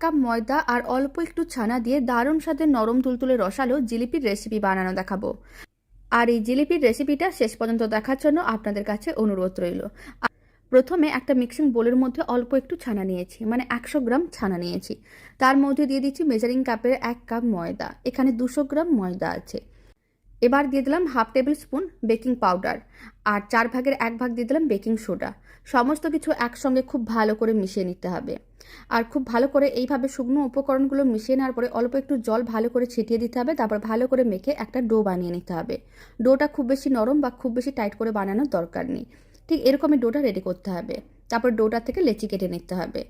Cup ময়দা আর অল্প একটু ছানা দিয়ে দারুণ স্বাদের নরম তুলতুলে রসালো জিলিপির রেসিপি বানানো দেখাবো। আর এই জিলিপির রেসিপিটা শেষ পর্যন্ত দেখার জন্য আপনাদের কাছে অনুরোধ রইল। প্রথমে একটা মিক্সিং বোলের মধ্যে অল্প একটু ছানা নিয়েছি, মানে 100 গ্রাম ছানা নিয়েছি। তার মধ্যে দিয়ে দিচ্ছি মেজারিং কাপের 1 কাপ ময়দা, এখানে 200 গ্রাম ময়দা আছে। এবার দিয়ে দিলাম half table spoon baking powder আর 4 ভাগের 1 ভাগ দিয়ে দিলাম বেকিং সোডা। সমস্ত কিছু একসঙ্গে খুব ভালো করে মিশিয়ে নিতে হবে। আর খুব ভালো করে এইভাবে শুকনো উপকরণগুলো মিশিয়ে নেওয়ার পরে অল্প একটু জল ভালো করে ছিটিয়ে দিতে হবে। তারপর ভালো করে মেখে একটা ডো বানিয়ে নিতে হবে। ডোটা খুব বেশি নরম বা খুব বেশি টাইট করে বানানোর দরকার নেই, ঠিক এরকমই ডোটা রেডি করতে হবে। তারপর ডোটা থেকে লেচি কেটে নিতে হবে।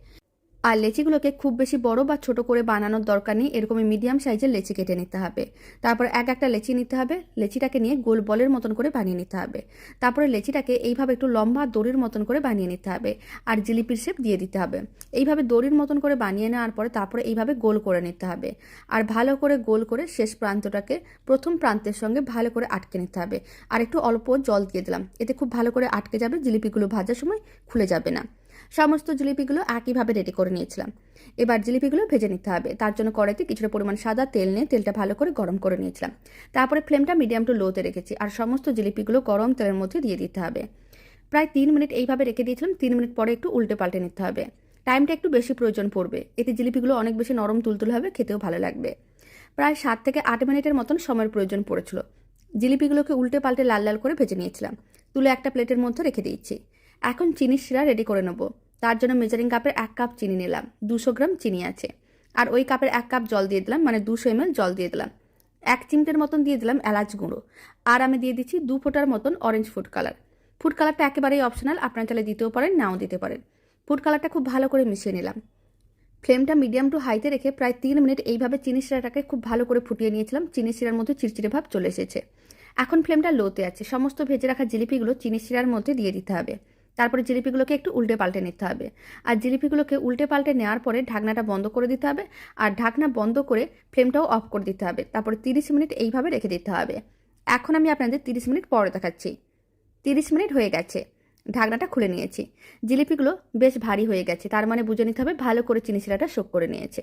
আর লেচিগুলোকে খুব বেশি বড় বা ছোট করে বানানোর দরকার নেই, এরকমই মিডিয়াম সাইজের লেচি কেটে নিতে হবে। তারপর একটা লেচি নিতে হবে, লেচিটাকে নিয়ে গোল বলের মতন করে বানিয়ে নিতে হবে। তারপরে লেচিটাকে এইভাবে একটু লম্বা দড়ির মতন করে বানিয়ে নিতে হবে আর জিলিপির শেপ দিয়ে দিতে হবে। এইভাবে দড়ির মতন করে বানিয়ে নেওয়ার পরে তারপরে এইভাবে গোল করে নিতে হবে। আর ভালো করে গোল করে শেষ প্রান্তটাকে প্রথম প্রান্তের সঙ্গে ভালো করে আটকে নিতে হবে। আর একটু অল্প জল দিয়ে দিলাম, এতে খুব ভালো করে আটকে যাবে, জিলিপিগুলো ভাজার সময় খুলে যাবে না। সমস্ত জিলিপিগুলো একইভাবে রেডি করে নিয়েছিলাম। এবার জিলিপিগুলো ভেজে নিতে হবে। তার জন্য কড়াইতে কিছুটা পরিমাণ সাদা তেল নিয়ে তেলটা ভালো করে গরম করে নিয়েছিলাম। তারপরে ফ্লেমটা মিডিয়াম টু লোতে রেখেছি আর সমস্ত জিলিপিগুলো গরম তেলের মধ্যে দিয়ে দিতে হবে। প্রায় 3 মিনিট এইভাবে রেখে দিয়েছিলাম। 3 মিনিট পরে একটু উল্টে পাল্টে নিতে হবে। টাইমটা একটু বেশি প্রয়োজন পড়বে, এতে জিলিপিগুলো অনেক বেশি নরম তুলতুলে হবে, খেতেও ভালো লাগবে। প্রায় 7 থেকে 8 মিনিটের মতন সময়ের প্রয়োজন পড়েছিল। জিলিপিগুলোকে উল্টে পাল্টে লাল লাল করে ভেজে নিয়েছিলাম। তুলে একটা প্লেটের মধ্যে রেখে দিয়েছি। এখন চিনির শিরা রেডি করে নেব। তার জন্য মেজারিং কাপের 1 কাপ চিনি নিলাম, 200 গ্রাম চিনি আছে। আর ওই কাপের 1 কাপ জল দিয়ে দিলাম, মানে 200 ml জল দিয়ে দিলাম। 1 চিমটের মতন দিয়ে দিলাম এলাচ গুঁড়ো। আর আমি দিয়ে দিচ্ছি 2 ফোঁটার মতন অরেঞ্জ ফুড কালার। ফুড কালারটা একেবারেই অপশনাল, আপনারা চাইলে দিতেও পারেন, নাও দিতে পারেন। ফুড কালারটা খুব ভালো করে মিশিয়ে নিলাম। ফ্লেমটা মিডিয়াম টু হাইতে রেখে প্রায় 3 মিনিট এইভাবে চিনি শিরাটাকে খুব ভালো করে ফুটিয়ে নিয়েছিলাম। চিনি শিরার মধ্যে চিরচিরে ভাব চলে এসেছে। এখন ফ্লেমটা লোতে আছে। সমস্ত ভেজে রাখা জিলিপিগুলো চিনি শিরার মধ্যে দিয়ে দিতে হবে। তারপরে জিলিপিগুলোকে একটু উল্টে পাল্টে নিতে হবে। আর জিলিপিগুলোকে উল্টে পাল্টে নেওয়ার পরে ঢাকনাটা বন্ধ করে দিতে হবে। আর ঢাকনা বন্ধ করে ফ্লেমটাও অফ করে দিতে হবে। তারপরে 30 মিনিট এইভাবে রেখে দিতে হবে। এখন আমি আপনাদের 30 মিনিট পরে দেখাচ্ছি। 30 মিনিট হয়ে গেছে, ঢাকনাটা খুলে নিয়েছি। জিলিপিগুলো বেশ ভারী হয়ে গেছে, তার মানে বুঝে নিতে হবে ভালো করে চিনি শিরাটা শোক করে নিয়েছে।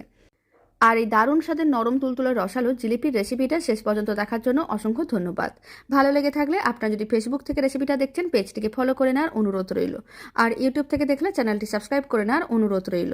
আর এই দারুণ স্বাদের নরম তুলতুলে রসালো জিলিপির রেসিপিটা শেষ পর্যন্ত দেখার জন্য অসংখ্য ধন্যবাদ। ভালো লেগে থাকলে আপনারা যদি ফেসবুক থেকে রেসিপিটা দেখছেন, পেজটিকে ফলো করে নেওয়ার অনুরোধ রইল। আর ইউটিউব থেকে দেখলে চ্যানেলটি সাবস্ক্রাইব করে নেওয়ার অনুরোধ রইল।